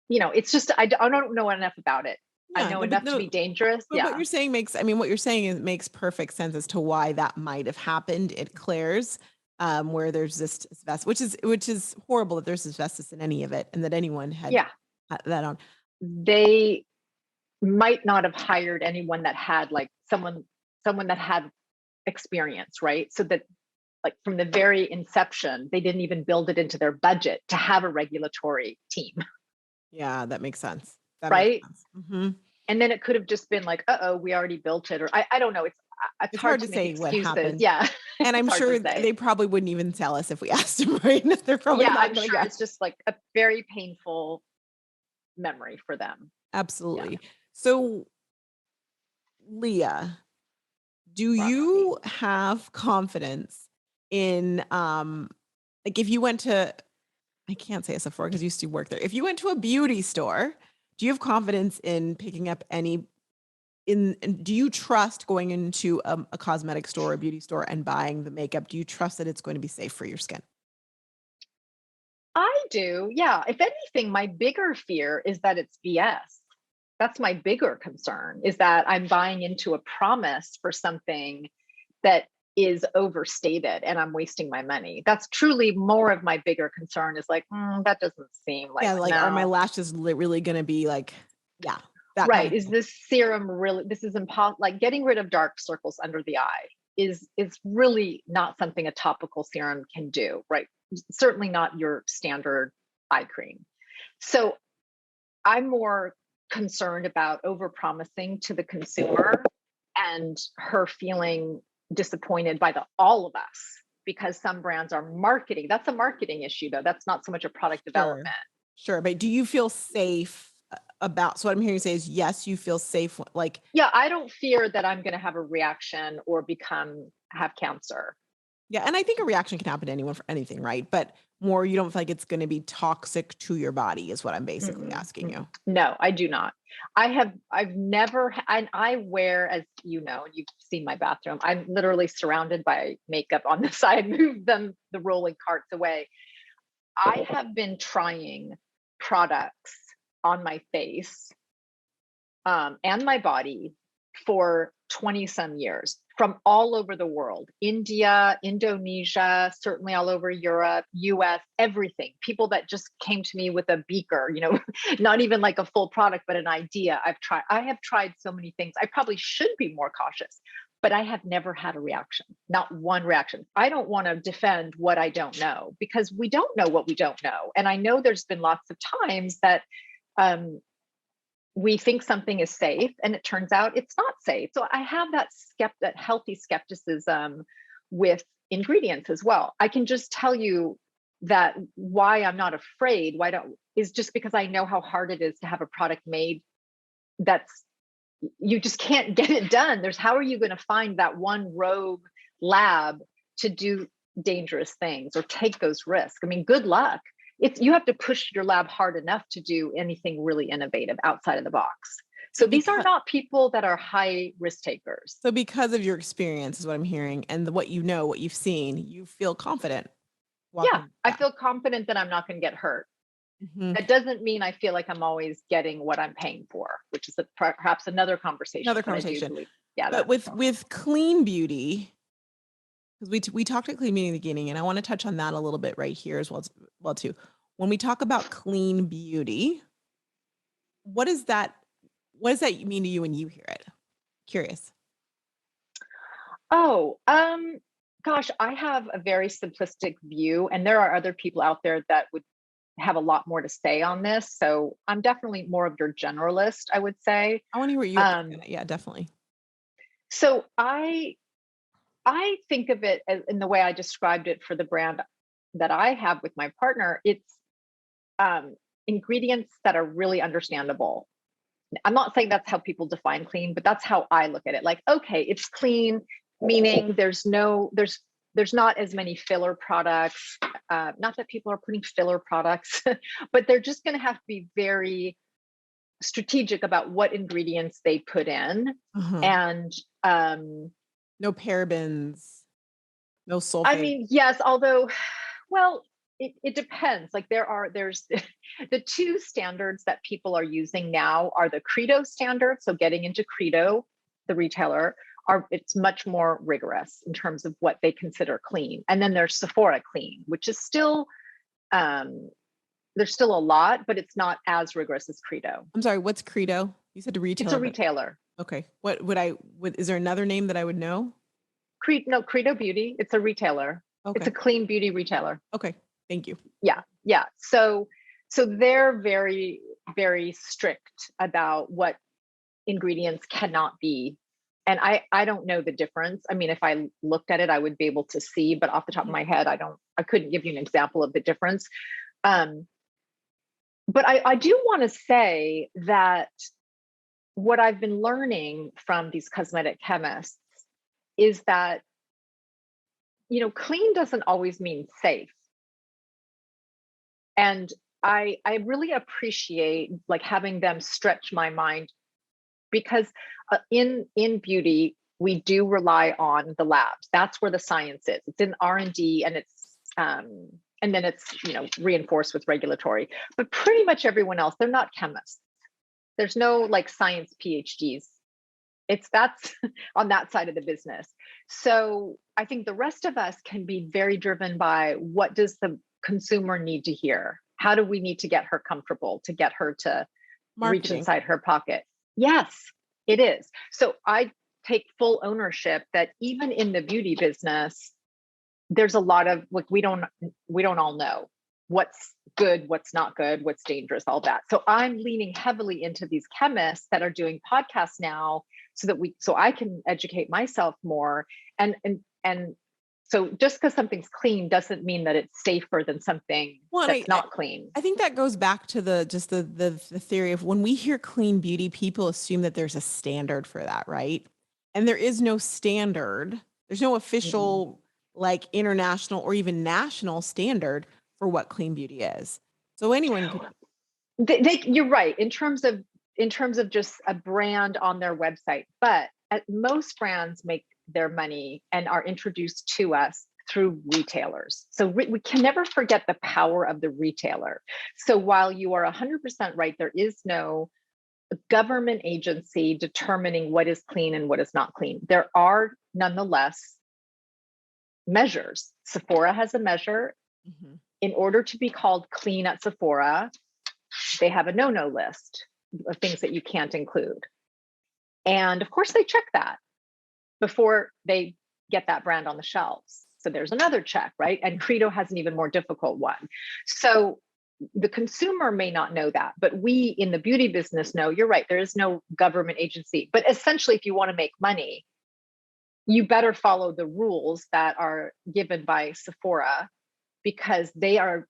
it's just I don't know enough about it. I know enough to be dangerous. But what you're saying makes perfect sense as to why that might have happened at Claire's, where there's this asbestos, which is horrible that there's asbestos in any of it, and that anyone had that on. They might not have hired anyone that had like someone that had experience, right? So that like from the very inception, they didn't even build it into their budget to have a regulatory team. Yeah, that makes sense. Right. Makes sense. Mm-hmm. And then it could have just been like, we already built it. Or I don't know. It's hard to say what happened. Yeah. And I'm sure they probably wouldn't even tell us if we asked them, right? They're probably not I'm sure it's just like a very painful memory for them. Absolutely. Yeah. So Leah, do you have confidence in, like if you went to, I can't say a Sephora because you used to work there. If you went to a beauty store, do you have confidence in picking up do you trust going into a cosmetic store, a beauty store and buying the makeup? Do you trust that it's going to be safe for your skin? I do. Yeah. If anything, my bigger fear is that it's BS. That's my bigger concern, is that I'm buying into a promise for something that is overstated and I'm wasting my money. That's truly more of my bigger concern, is like, that doesn't seem like, are my lashes really going to be like, that right. Is this serum really, this is impossible. Like getting rid of dark circles under the eye is really not something a topical serum can do, right? Certainly not your standard eye cream. So I'm more concerned about overpromising to the consumer and her feeling disappointed by all of us, because some brands are marketing. That's a marketing issue though. That's not so much a product development. Sure. But do you feel safe about, so what I'm hearing you say is yes, you feel safe. Like, yeah, I don't fear that I'm going to have a reaction or have cancer. Yeah. And I think a reaction can happen to anyone for anything, right? But more, you don't feel like it's going to be toxic to your body is what I'm basically asking you. No, I do not. I've never, and I wear, as you know, you've seen my bathroom, I'm literally surrounded by makeup on the side, move the rolling carts away. I have been trying products on my face and my body for 20 some years, from all over the world, India, Indonesia, certainly all over Europe, US, everything. People that just came to me with a beaker, not even like a full product, but an idea. I have tried so many things. I probably should be more cautious, but I have never had a reaction, not one reaction. I don't want to defend what I don't know, because we don't know what we don't know. And I know there's been lots of times that we think something is safe and it turns out it's not safe. So I have that healthy skepticism with ingredients as well. I can just tell you that why I'm not afraid, is just because I know how hard it is to have a product made you just can't get it done. How are you going to find that one rogue lab to do dangerous things or take those risks? I mean, good luck. You have to push your lab hard enough to do anything really innovative outside of the box. So these are not people that are high risk takers. So because of your experience is what I'm hearing, and what you've seen, you feel confident. I feel confident that I'm not going to get hurt. Mm-hmm. That doesn't mean I feel like I'm always getting what I'm paying for, which is perhaps another conversation. But with clean beauty, because we talked about clean beauty in the beginning, and I want to touch on that a little bit right here as well too. When we talk about clean beauty, what does that mean to you when you hear it? Curious. Oh, gosh, I have a very simplistic view, and there are other people out there that would have a lot more to say on this. So I'm definitely more of your generalist, I would say. I want to hear what you yeah, definitely. So I think of it as, in the way I described it for the brand that I have with my partner, it's ingredients that are really understandable. I'm not saying that's how people define clean, but that's how I look at it. Like, okay, it's clean. meaning there's not as many filler products. Not that people are putting filler products, but they're just going to have to be very strategic about what ingredients they put in. And no parabens, no sulfate. I mean, yes, although, well, it depends. Like there's the two standards that people are using now are the Credo standard. So getting into Credo, the retailer, it's much more rigorous in terms of what they consider clean. And then there's Sephora Clean, which is still, there's still a lot, but it's not as rigorous as Credo. I'm sorry, what's Credo? You said a retailer. It's a retailer. Okay. Is there another name that I would know? Credo Beauty. It's a retailer. Okay. It's a clean beauty retailer. Okay. Thank you. Yeah. So they're very, very strict about what ingredients cannot be. And I don't know the difference. I mean, if I looked at it, I would be able to see, but off the top of my head, I couldn't give you an example of the difference. But I do want to say that what I've been learning from these cosmetic chemists is that, clean doesn't always mean safe. And I really appreciate like having them stretch my mind, because in beauty, we do rely on the labs. That's where the science is. It's in R&D, and it's and then it's reinforced with regulatory. But pretty much everyone else, they're not chemists. There's no like science PhDs. That's on that side of the business. So I think the rest of us can be very driven by what does the consumer need to hear? How do we need to get her comfortable, to get her to reach inside her pocket? Yes, it is. So I take full ownership that even in the beauty business, there's a lot of like, we don't all know what's good, what's not good, what's dangerous, all that. So I'm leaning heavily into these chemists that are doing podcasts now so I can educate myself more. And so just because something's clean doesn't mean that it's safer than something that's not clean. I think that goes back to the theory of when we hear clean beauty, people assume that there's a standard for that, right? And there is no standard. There's no official like international or even national standard for what clean beauty is. So anyone could. You're right in terms of just a brand on their website, but most brands make their money and are introduced to us through retailers. So we can never forget the power of the retailer. So while you are 100% right, there is no government agency determining what is clean and what is not clean. There are nonetheless measures. Sephora has a measure. In order to be called clean at Sephora, they have a no-no list of things that you can't include. And of course they check that before they get that brand on the shelves. So there's another check, right? And Credo has an even more difficult one. So the consumer may not know that, but we in the beauty business know, you're right, there is no government agency. But essentially, if you want to make money, you better follow the rules that are given by Sephora, because they are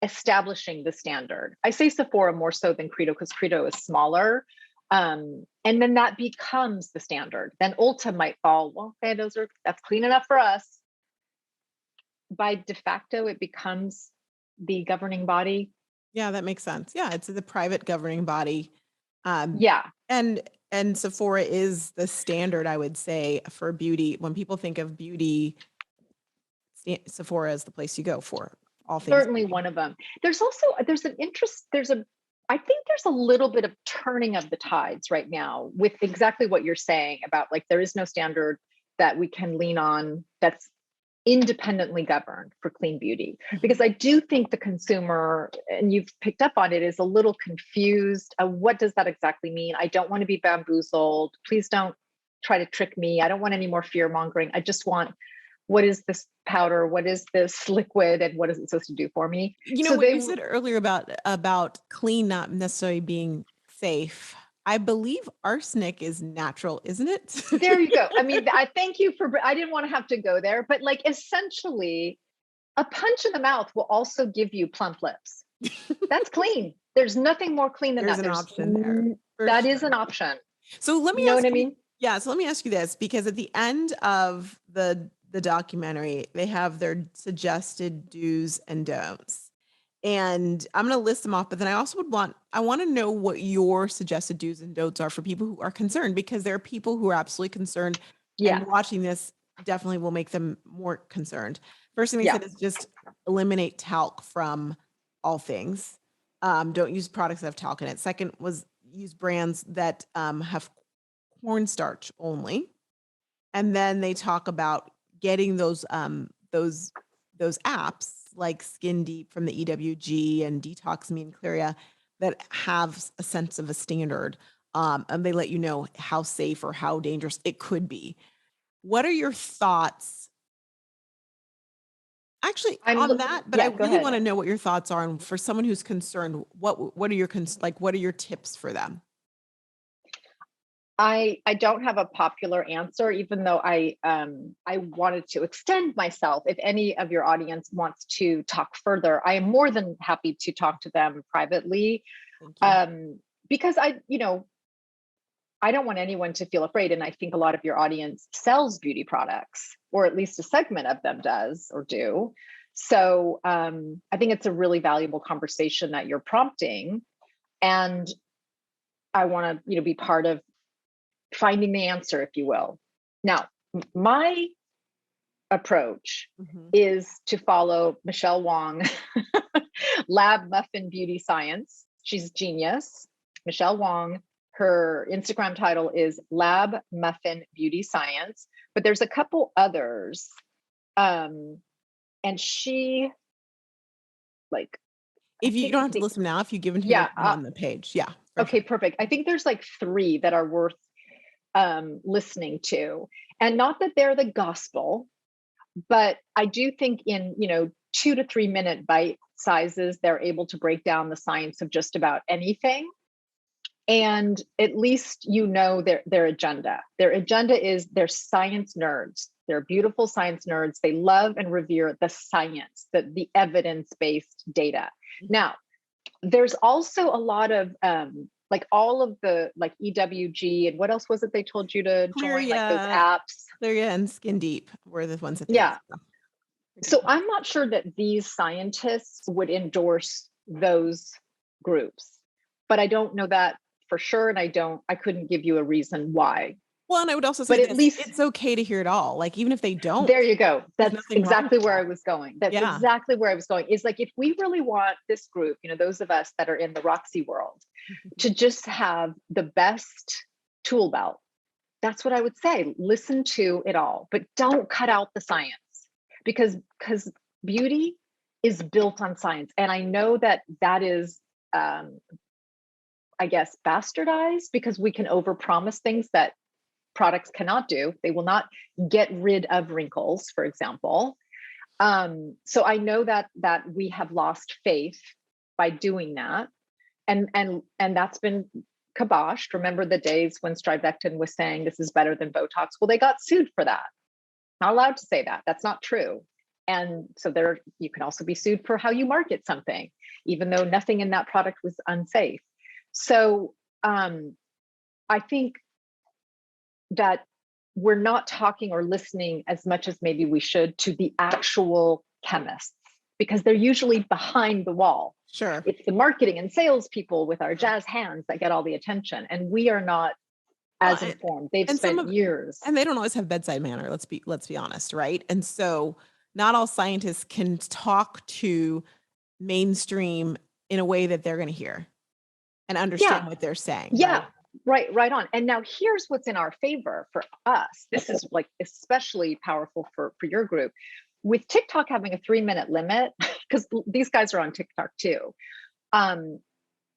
establishing the standard. I say Sephora more so than Credo because Credo is smaller. And then that becomes the standard. Then Ulta might fall, well, okay, that's clean enough for us. By de facto, it becomes the governing body. Yeah, that makes sense. Yeah, it's the private governing body. Yeah. And Sephora is the standard, I would say, for beauty. When people think of beauty, Sephora is the place you go for all things. Certainly one of them. I think there's a little bit of turning of the tides right now with exactly what you're saying about like, there is no standard that we can lean on that's independently governed for clean beauty. Because I do think the consumer, and you've picked up on it, is a little confused. What does that exactly mean? I don't want to be bamboozled. Please don't try to trick me. I don't want any more fear mongering. I just want, what is this powder? What is this liquid? And what is it supposed to do for me? What you said earlier about clean not necessarily being safe. I believe arsenic is natural, isn't it? There you go. I mean, I thank you I didn't want to have to go there, but like essentially a punch in the mouth will also give you plump lips. That's clean. There's nothing more clean than that. There's an option there. That is an option. So let me know ask what I mean? Yeah. So let me ask you this, because at the end of the documentary, they have their suggested do's and don'ts. And I'm going to list them off, but then I want to know what your suggested do's and don'ts are for people who are concerned, because there are people who are absolutely concerned, Yeah. and watching this definitely will make them more concerned. First thing they Yeah. said is just eliminate talc from all things. Don't use products that have talc in it. Second was use brands that have cornstarch only. And then they talk about getting those apps like Skin Deep from the EWG and Detox Me and Clearia that have a sense of a standard. And they let you know how safe or how dangerous it could be. What are your thoughts? Actually, on that, but I Yeah, go really ahead. want to know what your thoughts are. And for someone who's concerned, what are your what are your tips for them? I don't have a popular answer, even though I wanted to extend myself. If any of your audience wants to talk further, I am more than happy to talk to them privately. Thank you. Because I don't want anyone to feel afraid. And I think a lot of your audience sells beauty products, or at least a segment of them does or do. So I think it's a really valuable conversation that you're prompting. And I want to, be part of finding the answer, if you will. Now, my approach is to follow Michelle Wong, Lab Muffin Beauty Science. She's a genius. Michelle Wong, her Instagram title is Lab Muffin Beauty Science, but there's a couple others. And she, like, if you don't have to listen now, if you give it here on the page. Yeah. Okay, perfect. I think there's like 3 that are worth listening to, and not that they're the gospel, but I do think in 2 to 3 minute bite sizes, they're able to break down the science of just about anything. And at least their agenda. Their agenda is they're science nerds. They're beautiful science nerds. They love and revere the science, the evidence-based data. Now, there's also a lot of like all of the EWG, and what else was it they told you to join? Like those apps. Clearia and Skin Deep were the ones that So I'm not sure that these scientists would endorse those groups, but I don't know that for sure. And I couldn't give you a reason why. Well, and I would also say at least it's okay to hear it all. Like, even if they don't. There you go. That's exactly where I was going. That's exactly where I was going. Is like, if we really want this group, those of us that are in the Roxy world, to just have the best tool belt, that's what I would say. Listen to it all, but don't cut out the science, because beauty is built on science. And I know that is, I guess, bastardized, because we can overpromise things that products cannot do. They will not get rid of wrinkles, for example. So I know that we have lost faith by doing that. And that's been kiboshed. Remember the days when Strivectin was saying this is better than Botox? Well, they got sued for that. Not allowed to say that. That's not true. And so you can also be sued for how you market something, even though nothing in that product was unsafe. So I think that we're not talking or listening as much as maybe we should to the actual chemists, because they're usually behind the wall. Sure. It's the marketing and sales people with our jazz hands that get all the attention, and we are not as informed. They've spent years. And they don't always have bedside manner. Let's be honest, right? And so not all scientists can talk to mainstream in a way that they're going to hear and understand what they're saying. Yeah. Right on. And now here's what's in our favor for us. This is like especially powerful for your group. With TikTok having a 3-minute limit, because these guys are on TikTok too,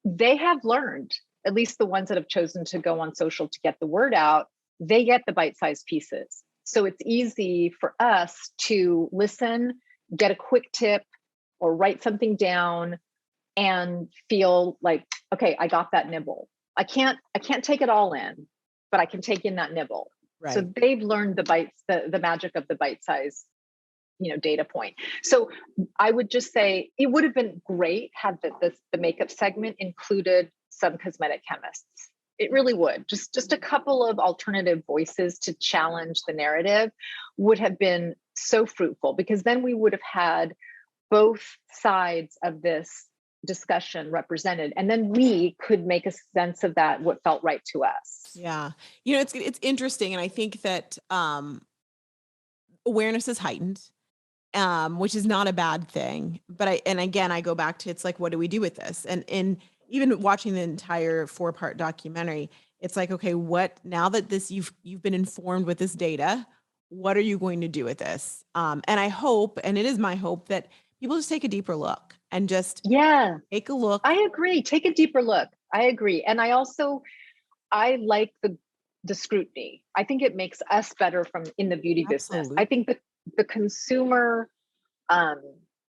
they have learned, at least the ones that have chosen to go on social to get the word out, they get the bite-sized pieces. So it's easy for us to listen, get a quick tip, or write something down and feel like, okay, I got that nibble. I can't take it all in, but I can take in that nibble. Right. So they've learned the magic of the bite-size, data point. So I would just say it would have been great had the makeup segment included some cosmetic chemists, It really would. Just a couple of alternative voices to challenge the narrative would have been so fruitful, because then we would have had both sides of this discussion represented, and then we could make a sense of that, what felt right to us. Yeah. It's interesting. And I think that awareness is heightened, which is not a bad thing. But I go back to, it's like, what do we do with this? And even watching the entire 4-part documentary, it's like, okay, what, now that you've been informed with this data, what are you going to do with this? And I hope, and it is my hope, that people just take a deeper look and just take a look. I agree. Take a deeper look. I agree. And I like the scrutiny. I think it makes us better in the beauty business. I think the consumer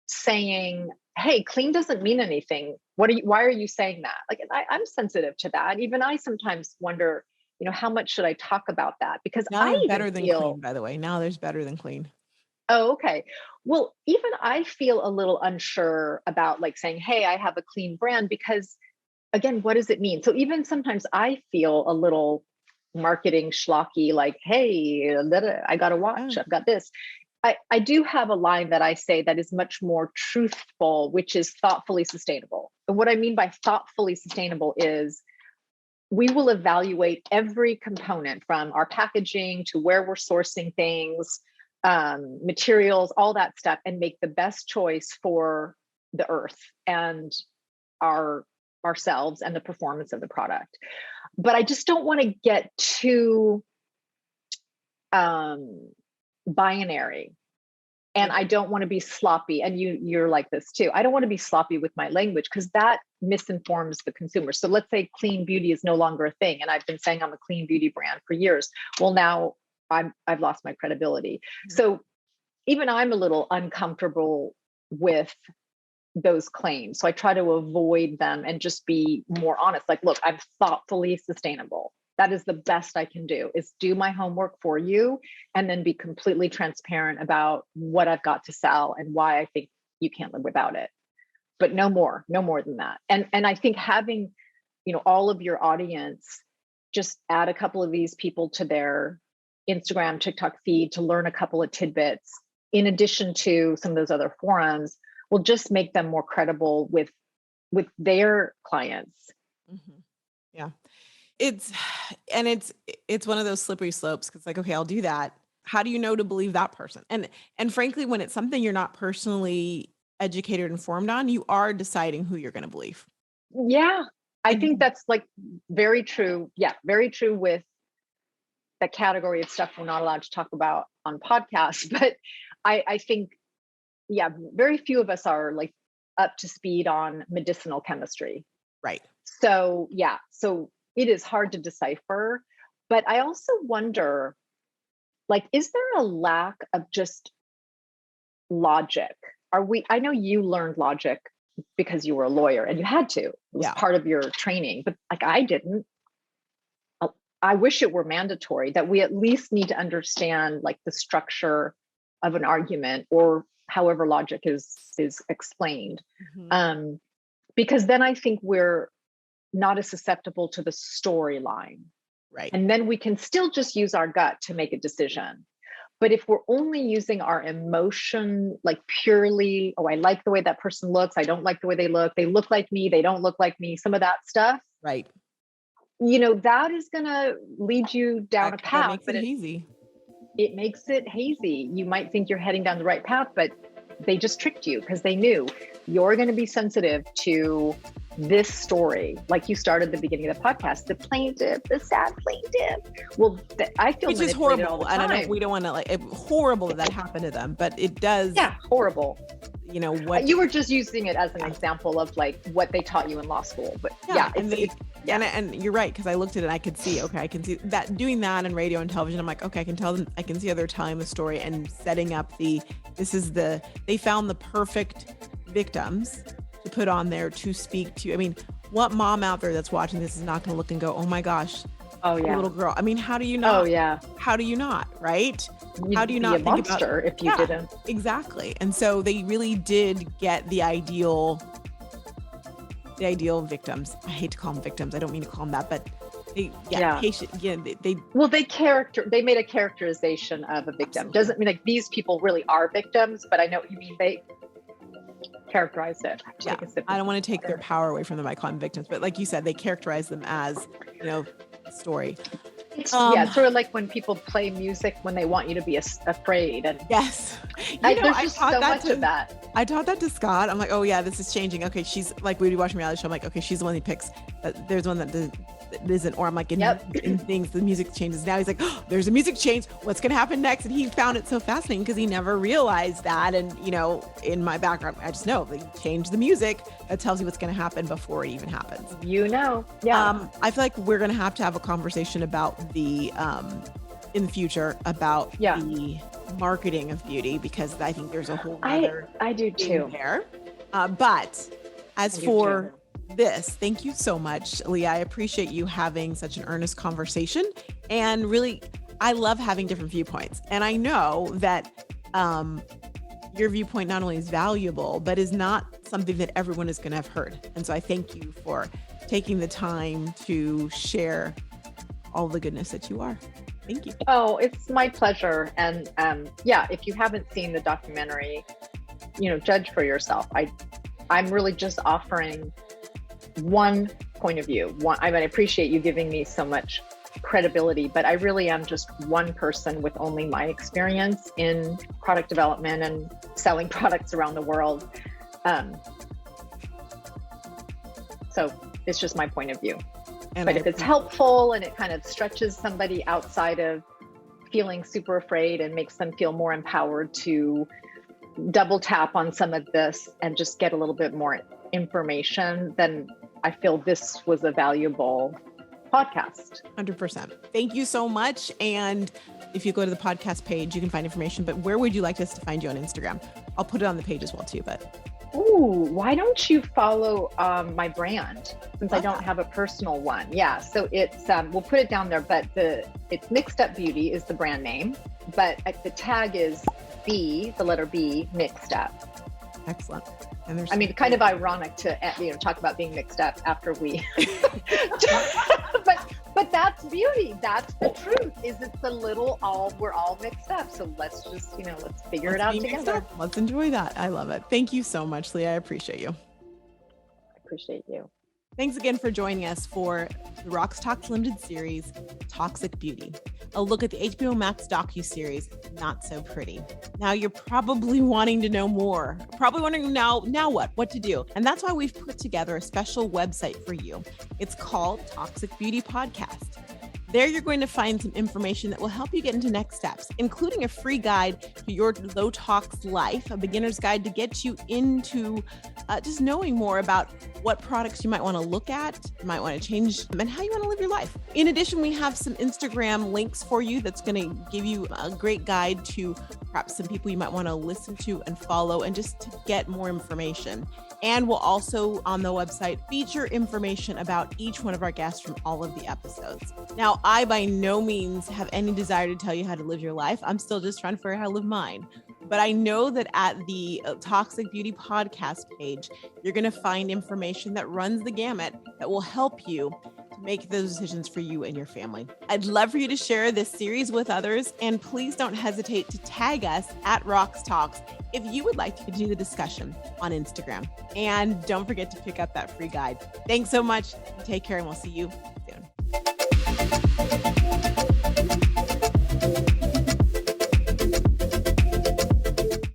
saying, hey, clean doesn't mean anything. Why are you saying that? Like, I'm sensitive to that. Even I sometimes wonder, how much should I talk about that? Because now there's better than clean, by the way. Now there's better than clean. Oh, okay. Well, even I feel a little unsure about like saying, hey, I have a clean brand, because again, what does it mean? So even sometimes I feel a little marketing schlocky, like, hey, I got a watch, I've got this. I do have a line that I say that is much more truthful, which is thoughtfully sustainable. And what I mean by thoughtfully sustainable is we will evaluate every component, from our packaging to where we're sourcing things, materials, all that stuff, and make the best choice for the earth and ourselves and the performance of the product. But I just don't want to get too binary, and I don't want to be sloppy. And you're like this too. I don't want to be sloppy with my language, because that misinforms the consumer. So let's say clean beauty is no longer a thing, and I've been saying I'm a clean beauty brand for years. Well, now I've lost my credibility. Mm-hmm. So even I'm a little uncomfortable with those claims. So I try to avoid them and just be more honest. Like, look, I'm thoughtfully sustainable. That is the best I can do, is do my homework for you and then be completely transparent about what I've got to sell and why I think you can't live without it. But no more than that. And I think having, all of your audience just add a couple of these people to their Instagram, TikTok feed to learn a couple of tidbits, in addition to some of those other forums, will just make them more credible with their clients. Mm-hmm. Yeah. It's one of those slippery slopes, because like, okay, I'll do that. How do you know to believe that person? And frankly, when it's something you're not personally educated or informed on, you are deciding who you're going to believe. Yeah. I think that's like very true. Yeah. Very true with the category of stuff we're not allowed to talk about on podcasts. But I think, very few of us are like up to speed on medicinal chemistry. Right. So, so it is hard to decipher. But I also wonder, like, is there a lack of just logic? I know you learned logic because you were a lawyer and you had to. It was part of your training, but like I didn't. I wish it were mandatory that we at least need to understand like the structure of an argument, or however logic is explained. Mm-hmm. Because then I think we're not as susceptible to the storyline. Right. And then we can still just use our gut to make a decision. But if we're only using our emotion, like purely, I like the way that person looks, I don't like the way they look like me, they don't look like me, some of that stuff. Right. That is going to lead you down a path. Makes it hazy. It makes it hazy. You might think you're heading down the right path, but they just tricked you because they knew you're going to be sensitive to this story. Like you started the beginning of the podcast, the sad plaintiff. Well, I feel which is horrible. And we don't want to horrible that happened to them, but it does. Yeah, horrible. What you were just using it as an example of like what they taught you in law school, but and you're right, because I looked at it and I could see that doing that in radio and television. I'm like, okay, I can see how they're telling the story and setting up they found the perfect victims to put on there to speak to. I mean, what mom out there that's watching this is not going to look and go, oh my gosh, little girl. I mean, how do you not? Oh yeah. How do you not? Right? How do you not think about a monster if you didn't? Exactly. And so they really did get the ideal victims. I hate to call them victims. I don't mean to call them that, but Patient, they made a characterization of a victim. Absolutely. Doesn't mean like these people really are victims, but I know what you mean. They characterized it. Yeah, I don't want to take their power away from them by calling them victims, but like you said, they characterize them as, story. It's sort of like when people play music when they want you to be afraid. And yes, there's just so much of that. I taught that to Scott. I'm like, oh yeah, this is changing. Okay, she's like, we'd be watching a reality show. I'm like, okay, she's the one who picks. There's one that isn't, or I'm like, in things, the music changes. Now he's like, oh, there's a music change. What's going to happen next? And he found it so fascinating because he never realized that. And, in my background, I just know, like, change the music. That tells you what's going to happen before it even happens. Yeah. I feel like we're going to have a conversation about in the future about the marketing of beauty, because I think there's a whole other I do too there. But as for this, thank you so much, Leah. I appreciate you having such an earnest conversation, and really, I love having different viewpoints. And I know that your viewpoint not only is valuable, but is not something that everyone is going to have heard. And so I thank you for taking the time to share all the goodness that you are. Thank you. Oh, it's my pleasure. And if you haven't seen the documentary, judge for yourself. I'm really just offering one point of view. I appreciate you giving me so much credibility, but I really am just one person with only my experience in product development and selling products around the world. So it's just my point of view. But if it's helpful and it kind of stretches somebody outside of feeling super afraid and makes them feel more empowered to double tap on some of this and just get a little bit more information, then I feel this was a valuable podcast. 100%. Thank you so much. And if you go to the podcast page, you can find information, but where would you like us to find you on Instagram? I'll put it on the page as well too, but. Ooh, why don't you follow my brand, since I don't have a personal one? Yeah, so it's, we'll put it down there, but it's Mixed Up Beauty is the brand name, but the tag is the letter B, Mixed Up. Excellent. And there's kind of ironic to talk about being mixed up after we, but that's beauty. That's the truth. We're all mixed up. So let's just let's figure it out together. Let's enjoy that. I love it. Thank you so much, Leah. I appreciate you. I appreciate you. Thanks again for joining us for the RoxTalks limited series, Toxic Beauty, a look at the HBO Max docuseries, Not So Pretty. Now you're probably wanting to know more, probably wondering now what to do. And that's why we've put together a special website for you. It's called Toxic Beauty Podcast. There you're going to find some information that will help you get into next steps, including a free guide to your low tox life, a beginner's guide to get you into just knowing more about what products you might want to look at, you might want to change, and how you want to live your life. In addition, we have some Instagram links for you that's going to give you a great guide to perhaps some people you might want to listen to and follow, and just to get more information. And we'll also, on the website, feature information about each one of our guests from all of the episodes. Now, I by no means have any desire to tell you how to live your life. I'm still just trying to figure out how to live mine. But I know that at the Toxic Beauty Podcast page, you're going to find information that runs the gamut that will help you to make those decisions for you and your family. I'd love for you to share this series with others, and please don't hesitate to tag us at RoxTalks if you would like to continue the discussion on Instagram. And don't forget to pick up that free guide. Thanks so much. Take care, and we'll see you soon.